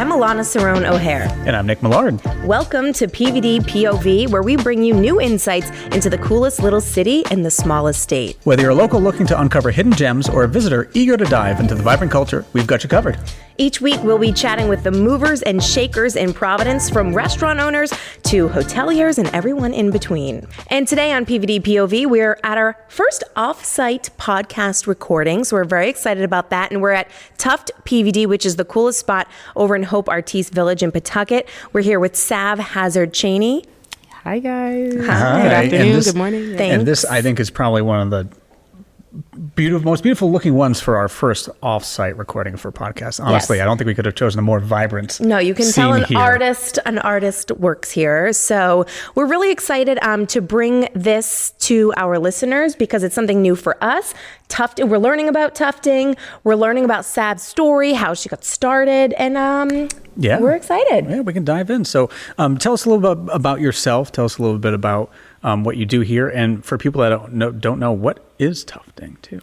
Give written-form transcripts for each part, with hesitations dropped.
I'm Alana Cerrone O'Hare. And I'm Nick Millard. Welcome to PVD POV, where we bring you new insights into the coolest little city in the smallest state. Whether you're a local looking to uncover hidden gems or a visitor eager to dive into the vibrant culture, we've got you covered. Each week, we'll be chatting with the movers and shakers in Providence, from restaurant owners to hoteliers and everyone in between. And today on PVD POV, we're at our first off-site podcast recording, so we're very excited about that. And we're at Tuft PVD, which is the coolest spot over in Hope Artiste Village in Pawtucket. We're here with Sav Hazard-Cheney. Hi, guys. Hi. Good afternoon. Good morning. Thanks. And this, I think, is probably one of the most beautiful looking ones for our first off-site recording for podcast. Honestly, Yes. I don't think we could have chosen a more vibrant No, you can tell scene an artist works here. So we're really excited to bring this to our listeners because it's something new for us. We're learning about tufting. We're learning about Sav's story, how she got started, and we're excited. Yeah, we can dive in. So tell us a little bit about yourself. Tell us a little bit about what you do here. And for people that don't know, what is tufting too?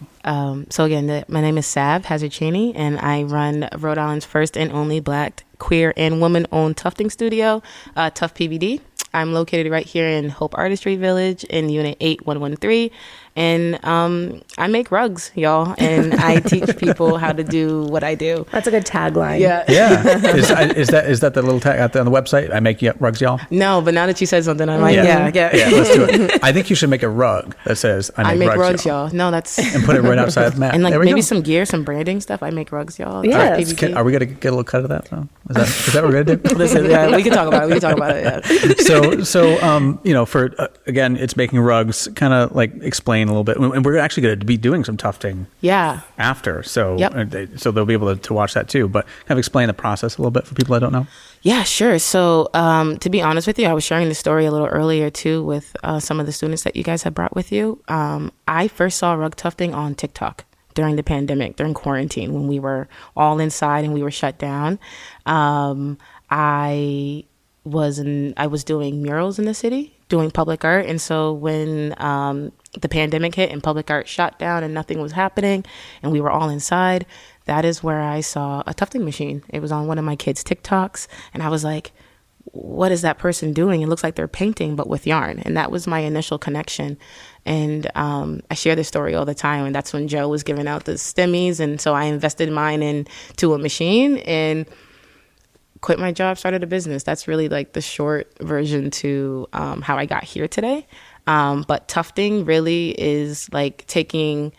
So again, my name is Sav Hazard-Cheney, and I run Rhode Island's first and only Black, queer, and woman-owned tufting studio, Tuft PVD. I'm located right here in Hope Artistry Village in Unit 8113. And I make rugs, y'all, and I teach people how to do what I do. That's a good tagline. Yeah. Yeah. Is that the little tag on the website? I make rugs, y'all? No, but now that you said something, I'm like, yeah. Yeah, let's do it. I think you should make a rug that says, I make rugs, y'all. No, that's... And put it right outside the mat. And like there we maybe go. some gear, some branding stuff. I make rugs, y'all. Yeah. Are we going to get a little cut of that, though? Is that what we're going to do? Listen, yeah, we can talk about it. Yeah. So for, again, it's making rugs, kind of like explain a little bit. And we're actually going to be doing some tufting after. So, so they'll be able to watch that too. But kind of explain the process a little bit for people that don't know. Yeah, sure. So to be honest with you, I was sharing the story a little earlier too with some of the students that you guys have brought with you. I first saw rug tufting on TikTok during the pandemic, during quarantine, when we were all inside and we were shut down. I was doing murals in the city, doing public art. And so when the pandemic hit and public art shut down and nothing was happening and we were all inside, that is where I saw a tufting machine. It was on one of my kids' TikToks. And I was like, what is that person doing? It looks like they're painting, but with yarn. And that was my initial connection. And I share this story all the time. And that's when Joe was giving out the stemmies. And so I invested mine into a machine and quit my job, started a business. That's really like the short version to how I got here today. But tufting really is like taking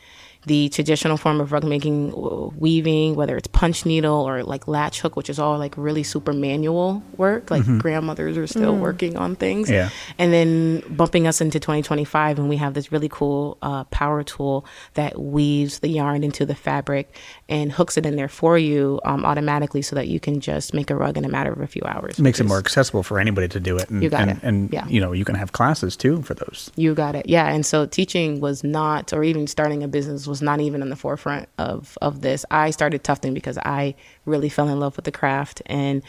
the traditional form of rug making, weaving, whether it's punch needle or like latch hook, which is all like really super manual work, like grandmothers are still working on things. Yeah. And then bumping us into 2025, and we have this really cool power tool that weaves the yarn into the fabric and hooks it in there for you automatically so that you can just make a rug in a matter of a few hours. It makes it more accessible for anybody to do it. And, you got it. And you can have classes too for those. You got it. Yeah. And so teaching was not, or even starting a business was not even in the forefront of this. I started tufting because I really fell in love with the craft and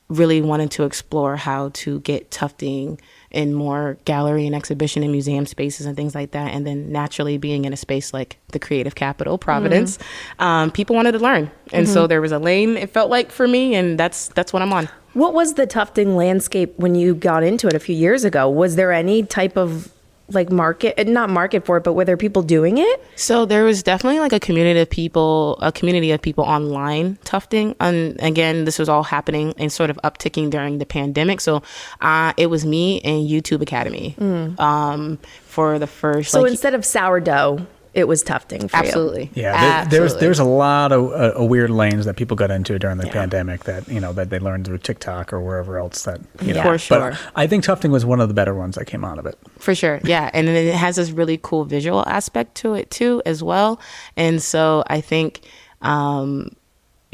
really wanted to explore how to get tufting in more gallery and exhibition and museum spaces and things like that. And then naturally being in a space like the creative capital, Providence, people wanted to learn. And so there was a lane, it felt like, for me, and that's what I'm on. What was the tufting landscape when you got into it a few years ago? Was there any type of like not market for it, but were there people doing it? So there was definitely like a community of people online tufting. And again, this was all happening and sort of upticking during the pandemic. So it was me and YouTube Academy for the first. So instead of sourdough, it was tufting for absolutely. you. Yeah, there's a lot of weird lanes that people got into during the pandemic that that they learned through TikTok or wherever else that For sure. But I think tufting was one of the better ones that came out of it. For sure, yeah, and then it has this really cool visual aspect to it too as well. And so I think, I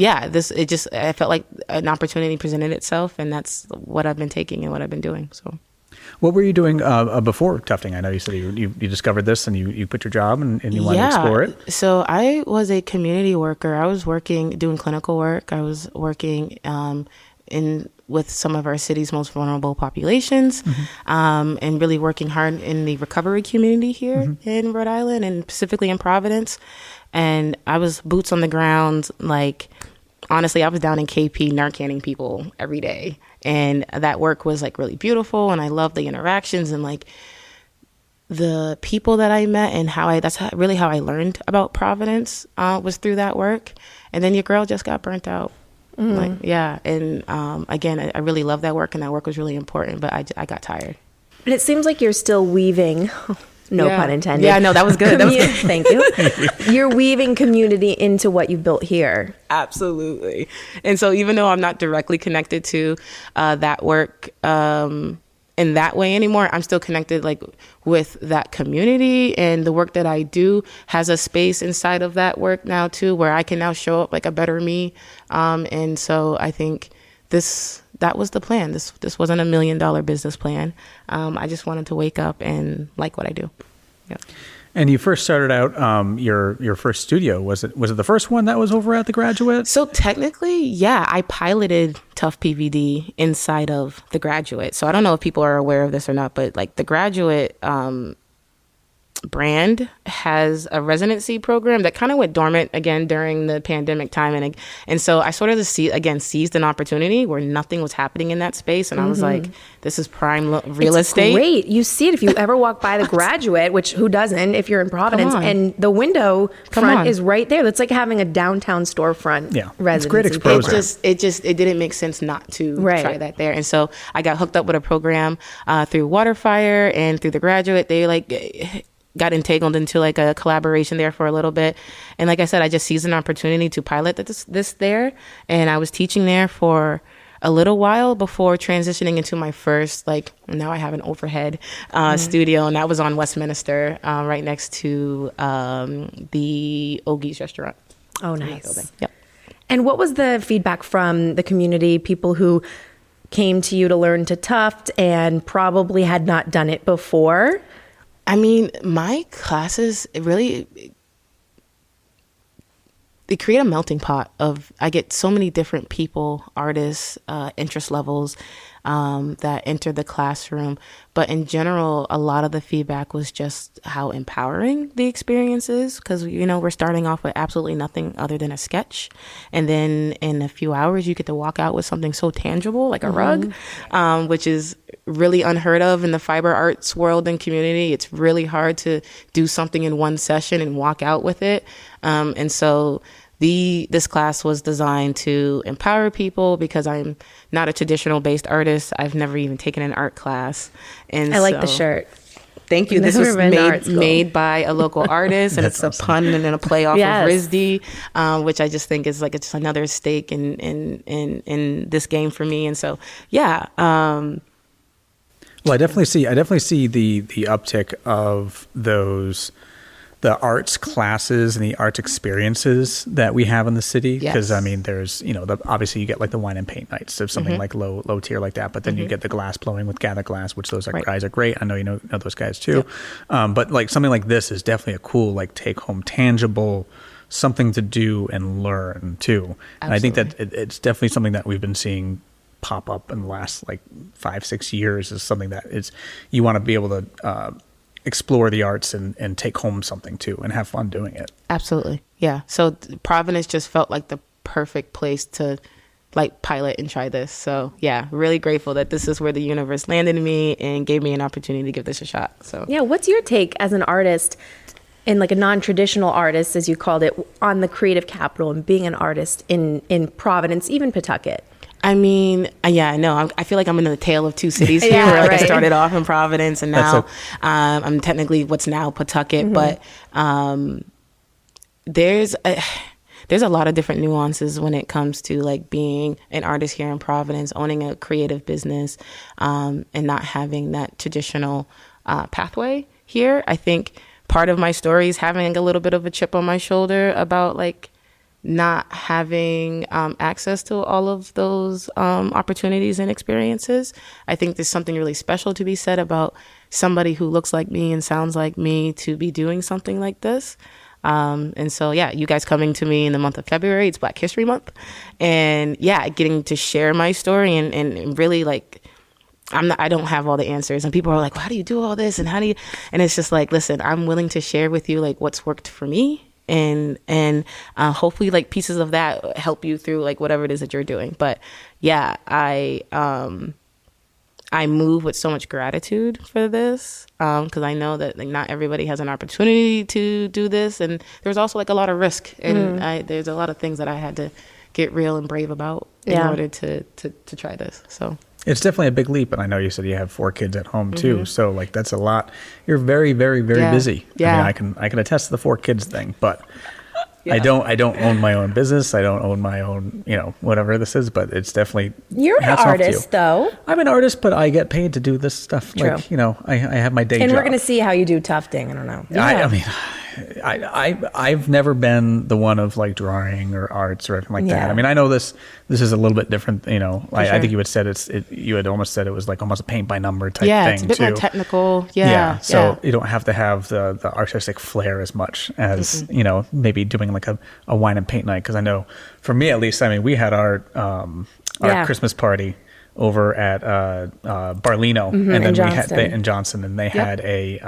felt like an opportunity presented itself, and that's what I've been taking and what I've been doing. So. What were you doing before tufting? I know you said you discovered this and you quit your job and you wanted to explore it. So I was a community worker. I was doing clinical work. I was working with some of our city's most vulnerable populations, and really working hard in the recovery community here in Rhode Island and specifically in Providence. And I was boots on the ground, like honestly, I was down in KP Narcanning people every day. And that work was like really beautiful. And I loved the interactions and like the people that I met, and really how I learned about Providence was through that work. And then your girl just got burnt out. And again, I really love that work, and that work was really important, but I got tired. And it seems like you're still weaving, no pun intended. Yeah, no, that was good. Thank you. You're weaving community into what you've built here. Absolutely. And so even though I'm not directly connected to that work in that way anymore, I'm still connected like with that community, and the work that I do has a space inside of that work now too, where I can now show up like a better me. And so I think that was the plan. This wasn't $1 million business plan. I just wanted to wake up and like what I do. Yeah. And you first started out your first studio. Was it the first one that was over at the Graduate? So technically, yeah, I piloted Tuft PVD inside of the Graduate. So I don't know if people are aware of this or not, but like the Graduate brand has a residency program that kind of went dormant again during the pandemic time, and so I sort of seized an opportunity where nothing was happening in that space, and I was like, this is prime real estate. Great. You see it if you ever walk by the Graduate, which who doesn't if you're in Providence, and the window front is right there. That's like having a downtown storefront. Yeah, residency. It's great exposure. It didn't make sense not to try that there, and so I got hooked up with a program through Waterfire and through the Graduate. They got entangled into like a collaboration there for a little bit. And like I said, I just seized an opportunity to pilot this there. And I was teaching there for a little while before transitioning into my first, like, now I have an overhead studio. And that was on Westminster, right next to the Ogie's restaurant. Oh, nice. Yep. And what was the feedback from the community, people who came to you to learn to tuft and probably had not done it before? I mean, my classes, they create a melting pot of, I get so many different people, artists, interest levels that enter the classroom. But in general, a lot of the feedback was just how empowering the experience is, because, we're starting off with absolutely nothing other than a sketch. And then in a few hours, you get to walk out with something so tangible, like a rug, which is really unheard of in the fiber arts world and community. It's really hard to do something in one session and walk out with it. And so this class was designed to empower people, because I'm not a traditional based artist. I've never even taken an art class. And I like the shirt. Thank you. This was made by a local artist, and it's awesome. A pun and then a play off of RISD, which I just think is like it's another stake in this game for me. And so, yeah. Well, I definitely see the uptick of the arts classes and the arts experiences that we have in the city. Because I mean, there's obviously you get like the wine and paint nights, so something like low tier like that. But then you get the glass blowing with Gather Glass, which those guys are great. I know you know those guys too. Yep. But like something like this is definitely a cool like take home tangible something to do and learn too. Absolutely. And I think that it's definitely something that we've been seeing pop up in the last like 5-6 years is something that is you want to be able to explore the arts and take home something too and have fun doing it. Absolutely. Yeah. So Providence just felt like the perfect place to like pilot and try this. So yeah, really grateful that this is where the universe landed me and gave me an opportunity to give this a shot. So yeah, what's your take as an artist and like a non-traditional artist, as you called it, on the creative capital and being an artist in Providence, even Pawtucket? I mean, yeah, I know. I feel like I'm in the tale of two cities here, where like I started off in Providence, and now I'm technically what's now Pawtucket. But there's a lot of different nuances when it comes to like being an artist here in Providence, owning a creative business, and not having that traditional pathway here. I think part of my story is having a little bit of a chip on my shoulder about like not having access to all of those opportunities and experiences. I think there's something really special to be said about somebody who looks like me and sounds like me to be doing something like this. And so, yeah, you guys coming to me in the month of February, it's Black History Month. And yeah, getting to share my story and really like, I don't have all the answers, and people are like, well, how do you do all this? And and it's just like, listen, I'm willing to share with you like what's worked for me and hopefully like pieces of that help you through like whatever it is that you're doing. But yeah, I move with so much gratitude for this, because I know that like not everybody has an opportunity to do this, and there's also like a lot of risk, and there's a lot of things that I had to get real and brave about in order to try this. So it's definitely a big leap, and I know you said you have 4 kids at home too, so like that's a lot. You're very, very, very busy. Yeah, I mean, I can attest to the 4 kids thing, but. Yeah. I don't own my own business. I don't own my own, whatever this is, but it's definitely. You're an artist, though. I'm an artist, but I get paid to do this stuff. True. Like, I have my day job. And we're going to see how you do tufting. I don't know. Yeah. I mean, I've never been the one of like drawing or arts or anything like that. I mean, I know this is a little bit different. I think you had said you had almost said it was like almost a paint by number type thing. Yeah, it's a bit more technical. Yeah. So you don't have to have the artistic flair as much as maybe doing like a wine and paint night. Because I know for me at least, I mean, we had our Christmas party over at Barlino, and then we had in Johnson, and they had a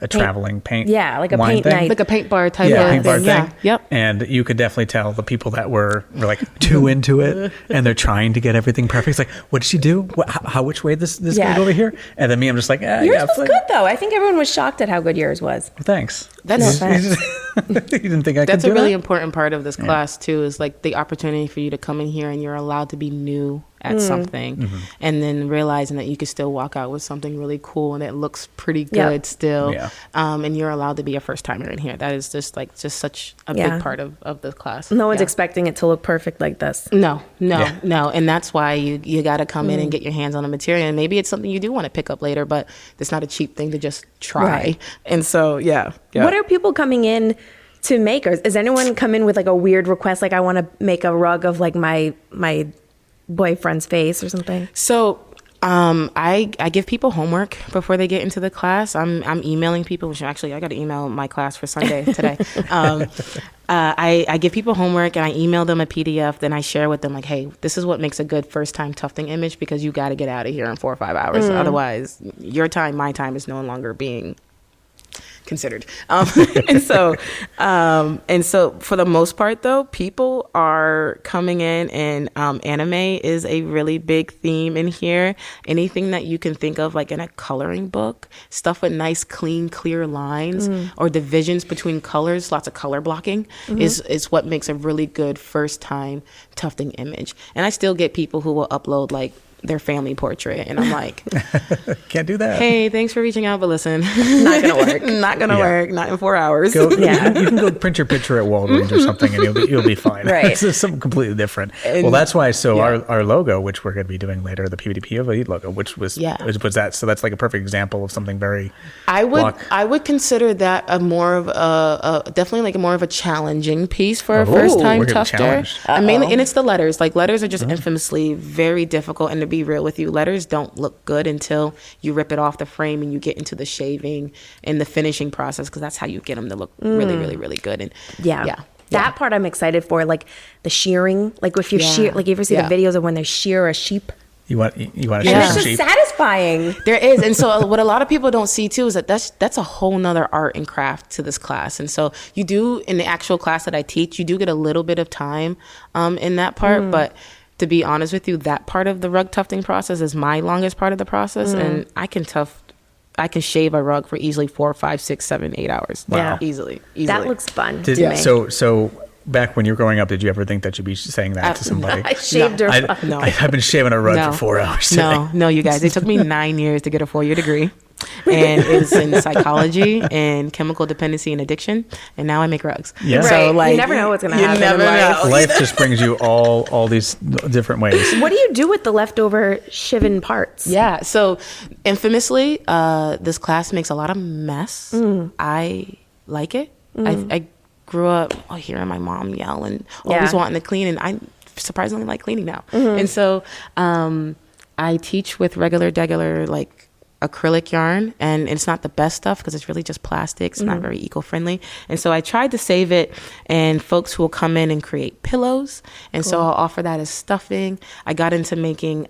traveling paint, like a paint thing. night, like a paint bar type of thing. Bar thing. Yeah. Yep. And you could definitely tell the people that were like too into it, and they're trying to get everything perfect. It's like, what did she do? Which way this goes over here? And then me, I'm just like, yours was good though. I think everyone was shocked at how good yours was. Well, thanks. That's you didn't think I could do that? That's a really important part of this class too. Is like the opportunity for you to come in here and you're allowed to be new at something, and then realizing that you can still walk out with something really cool and it looks pretty good still. And you're allowed to be a first timer in here. That is just such a big part of the class. No one's expecting it to look perfect like this. No. And that's why you got to come in and get your hands on the material. And maybe it's something you do want to pick up later, but it's not a cheap thing to just try. Right. And so, What are people coming in to make? Or is anyone come in with like a weird request? Like, I want to make a rug of like my boyfriend's face or something? So I give people homework before they get into the class. I'm emailing people, which actually I got to email my class for Sunday today. I give people homework and I email them a PDF. Then I share with them like, hey, this is what makes a good first time tufting image, because you got to get out of here in 4 or 5 hours. Otherwise, your time, my time is no longer being considered. And so for the most part though, people are coming in, and anime is a really big theme in here. Anything that you can think of like in a coloring book, stuff with nice clean clear lines or divisions between colors, lots of color blocking is what makes a really good first time tufting image. And I still get people who will upload like their family portrait, and I'm like, can't do that. Hey, thanks for reaching out, but listen, not gonna work. Not gonna work. Not in 4 hours. You can go print your picture at Walgreens or something, and you'll be fine. Right. It's something completely different. And that's why. So our logo, which we're going to be doing later, the PVD POV logo, which was that. So that's like a perfect example of something very. I would consider that a more of definitely like a more of a challenging piece for a first time tufter. Mainly, and it's the letters. Like letters are just infamously very difficult, and to be real with you, letters don't look good until you rip it off the frame and you get into the shaving and the finishing process, because that's how you get them to look really, really, really good. And that part I'm excited for, like the shearing. Like if you shear, like you ever see the videos of when they shear a sheep? You want to shear it's some just sheep? satisfying. There is. And so what a lot of people don't see too is that's a whole nother art and craft to this class. And so you do, in the actual class that I teach, you do get a little bit of time in that part, but to be honest with you, that part of the rug tufting process is my longest part of the process, and I can shave a rug for easily 4, 5, 6, 7, 8 hours. Wow. Yeah, easily. That looks fun. So back when you were growing up, did you ever think that you'd be saying that to somebody? I shaved her. No. I've been shaving a rug for 4 hours today. No, you guys. It took me 9 years to get a 4-year degree. And it's in psychology and chemical dependency and addiction, and now I make rugs. Yeah. So like, you never know what's gonna happen. Never know. Life just brings you all these different ways. What do you do with the leftover shiven parts? Yeah. So infamously, this class makes a lot of mess. I like it. I grew up hearing my mom yell and always wanting to clean, and I surprisingly like cleaning now. And so I teach with regular like acrylic yarn, and it's not the best stuff because it's really just plastic. It's not very eco-friendly, and so I tried to save it, and folks who will come in and create pillows, and so I'll offer that as stuffing. I got into making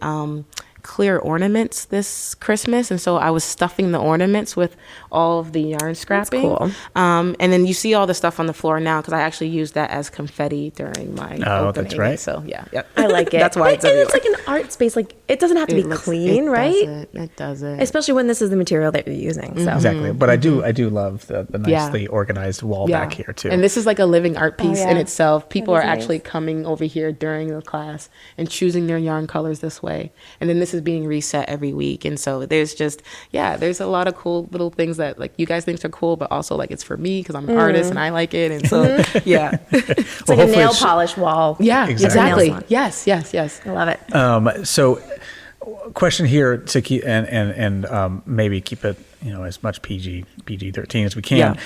clear ornaments this Christmas, and so I was stuffing the ornaments with all of the yarn scrapping. That's cool. And then you see all the stuff on the floor now because I actually used that as confetti during my opening. That's right. So yep. I like it. That's why it's and it's like an art space. Like it doesn't have to be clean, right? It doesn't. Especially when this is the material that you're using. So. Exactly. But I do love the nicely organized wall back here too. And this is like a living art piece in itself. People are nice. actually coming over here during the class and choosing their yarn colors this way. And then this is being reset every week. And so there's just, there's a lot of cool little things that like you guys think are cool, but also like it's for me because I'm an artist and I like it. And so, It's like a nail polish wall. Yeah, exactly. Yes. I love it. So question here to keep and maybe keep it as much PG-13 as we can.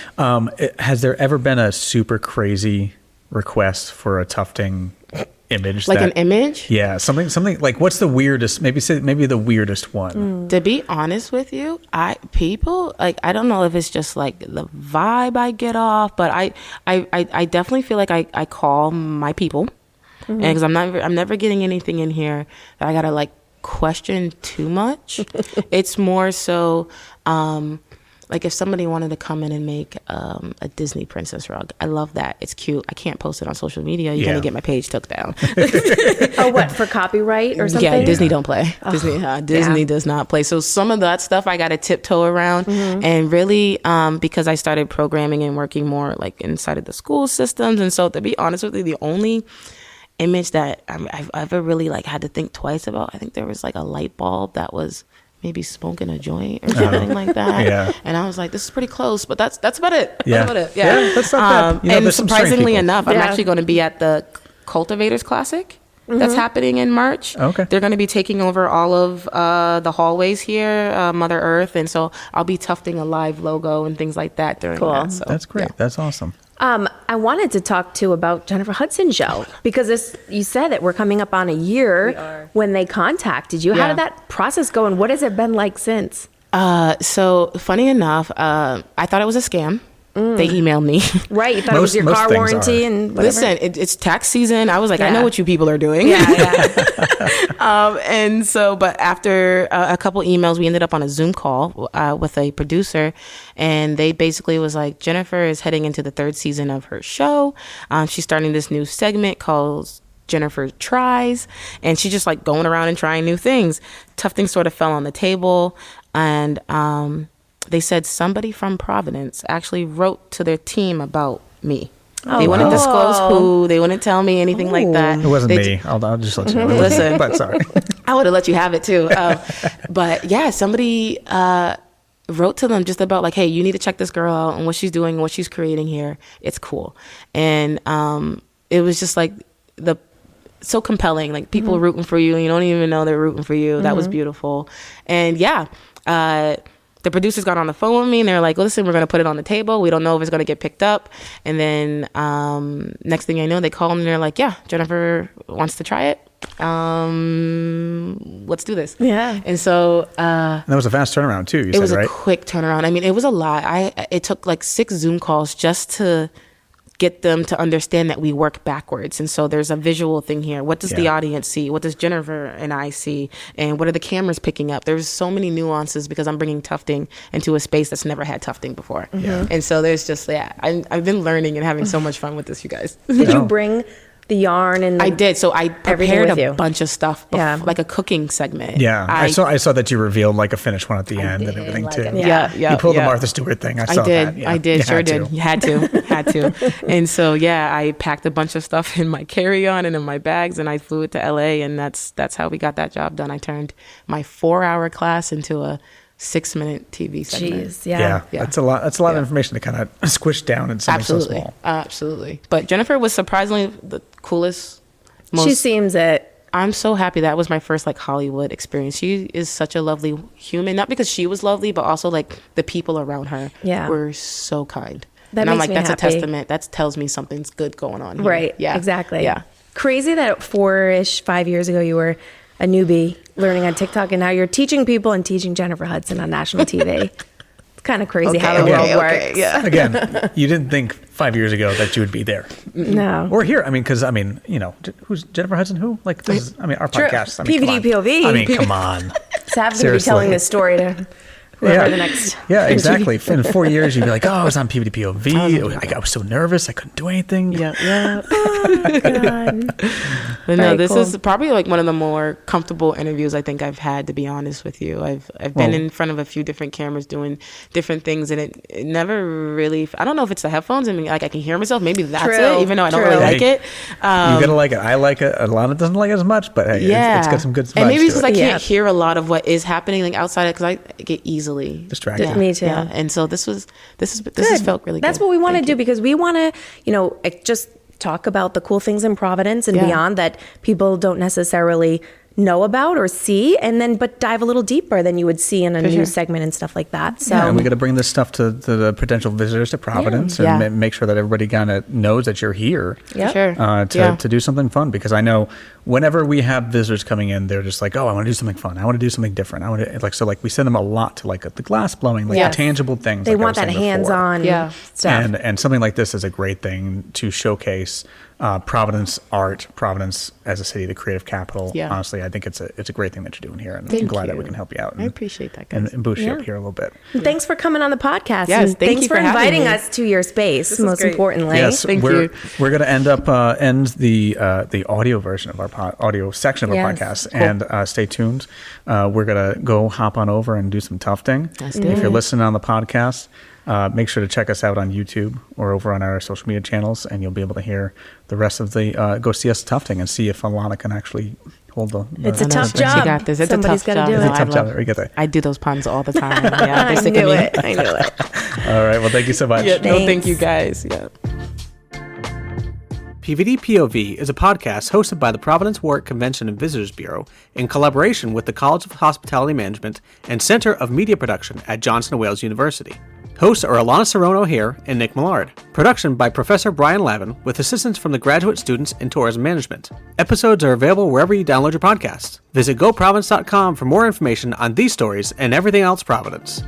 Has there ever been a super crazy request for a tufting image? Like an image? Yeah, something like what's the weirdest? Maybe the weirdest one. To be honest with you, I don't know if it's just like the vibe I get off, but I definitely feel like I call my people, and because I'm never getting anything in here that I gotta like question too much. It's more so like if somebody wanted to come in and make a Disney princess rug, I love that. It's cute. I can't post it on social media. You're gonna get my page took down. Oh, what, for copyright or something? Yeah, Disney don't play. Disney does not play. So some of that stuff I got to tiptoe around, and really because I started programming and working more like inside of the school systems, and so to be honest with you, the only image that I've ever really like had to think twice about, I think there was like a light bulb that was maybe smoking a joint or something like that. And I was like, this is pretty close, but that's about it. Yeah. That's about it. Yeah. That's not bad. And surprisingly enough, I'm actually going to be at the Cultivators Classic that's happening in March. Okay. They're going to be taking over all of the hallways here, Mother Earth. And so I'll be tufting a live logo and things like that during that. So, that's great. That's awesome. I wanted to talk too about Jennifer Hudson's show because you said that we're coming up on a year when they contacted you. How did that process go, and what has it been like since? So funny enough, I thought it was a scam. They emailed me. Right, you thought it was your car warranty and whatever. Listen, it's tax season. I was like, I know what you people are doing. And so, but after a couple emails, we ended up on a Zoom call with a producer, and they basically was like, Jennifer is heading into the 3rd season of her show. She's starting this new segment called Jennifer Tries, and she's just like going around and trying new things. Tufting sort of fell on the table, and they said somebody from Providence actually wrote to their team about me. They wouldn't disclose who. They wouldn't tell me anything like that. It wasn't me. I'll just let you know. Listen, but sorry. I would have let you have it too. But yeah, somebody wrote to them just about like, hey, you need to check this girl out and what she's doing and what she's creating here. It's cool. And it was just like so compelling. Like people rooting for you and you don't even know they're rooting for you. That was beautiful. And the producers got on the phone with me and they're like, listen, we're going to put it on the table. We don't know if it's going to get picked up. And then next thing I know, they call me and they're like, yeah, Jennifer wants to try it. Let's do this. Yeah. And so that was a fast turnaround too. You said, right? It was a quick turnaround. I mean, it was a lot. It took like 6 Zoom calls just to get them to understand that we work backwards. And so there's a visual thing here. What does the audience see? What does Jennifer and I see? And what are the cameras picking up? There's so many nuances because I'm bringing tufting into a space that's never had tufting before. And so there's just, I've been learning and having so much fun with this, you guys. Did you bring the yarn and I did. So I prepared a bunch of stuff, like a cooking segment. Yeah, I saw that you revealed like a finished one at the end and everything too. You pulled the Martha Stewart thing. I did. I did. Sure did. You had to. And so I packed a bunch of stuff in my carry-on and in my bags, and I flew it to LA, and that's how we got that job done. I turned my 4-hour class into a 6-minute TV segment. Jeez, yeah. That's a lot. That's a lot of information to kind of squish down in something so small. Absolutely. But Jennifer was surprisingly the coolest. She seems it. I'm so happy that was my first like Hollywood experience. She is such a lovely human, not because she was lovely, but also like the people around her were so kind. That and makes I'm like, me that's happy. a testament. That tells me something's good going on here. Right. Yeah. Exactly. Yeah. Crazy that 5 years ago you were a newbie learning on TikTok, and now you're teaching people and teaching Jennifer Hudson on national TV. kind of crazy how the world works. Yeah. Again, you didn't think 5 years ago that you would be there. No. Or here. I mean, because, who's Jennifer Hudson? Who? Like, this is, our podcast. I mean, PVD POV. I mean, come on. Sav's going to be telling this story to whoever the next. Yeah, exactly. In 4 years, you'd be like, I was on PVD POV. I was so nervous. I couldn't do anything. Yeah. Oh, God. But no, this is probably like one of the more comfortable interviews I think I've had, to be honest with you. I've been in front of a few different cameras doing different things, and it never really, I don't know if it's the headphones. I mean, like I can hear myself. Maybe that's it, even though I don't really like it. You gotta like it. I like it. A lot of it doesn't like it as much, but hey, it's got some good vibes. And maybe it's because I can't Yeah. hear a lot of what is happening like outside, because I get easily distracted. Yeah, Me too. Yeah. And so this has felt really good. That's what we want to do, because we want to, just talk about the cool things in Providence and beyond that people don't necessarily know about or see, but dive a little deeper than you would see in a news segment and stuff like that. So and we got to bring this stuff to the potential visitors to Providence and make sure that everybody kind of knows that you're here to do something fun, because I know whenever we have visitors coming in, they're just like, oh, I want to do something fun. I want to do something different. I want to we send them a lot to the glass blowing, the tangible things. They want that hands-on stuff. And something like this is a great thing to showcase Providence art, Providence as a city, the creative capital. Yeah. Honestly, I think it's a great thing that you're doing here, and I'm glad that we can help you out. And, I appreciate that, guys. And boost you up here a little bit. Thanks for coming on the podcast. Yes, and thanks for inviting us to your space. Most importantly, yes, thank you. We're going to end the audio version of our audio section of our podcast, and stay tuned. We're going to go hop on over and do some tufting. If you're listening on the podcast, make sure to check us out on YouTube or over on our social media channels, and you'll be able to hear the rest of the go see us tufting and see if Alana can actually hold the it's a tough job. She got this. It's Somebody's a tough job. Do it. It's a tough job. We get that. I do those puns all the time. Yeah, I knew it. All right. Well, thank you so much. Yeah, no, thank you guys. Yeah. PVD POV is a podcast hosted by the Providence Warwick Convention and Visitors Bureau in collaboration with the College of Hospitality Management and Center of Media Production at Johnson & Wales University. Hosts are Alana Cerrone-O'Hare and Nick Millard. Production by Professor Brian Lavin with assistance from the graduate students in tourism management. Episodes are available wherever you download your podcasts. Visit GoProvidence.com for more information on these stories and everything else Providence.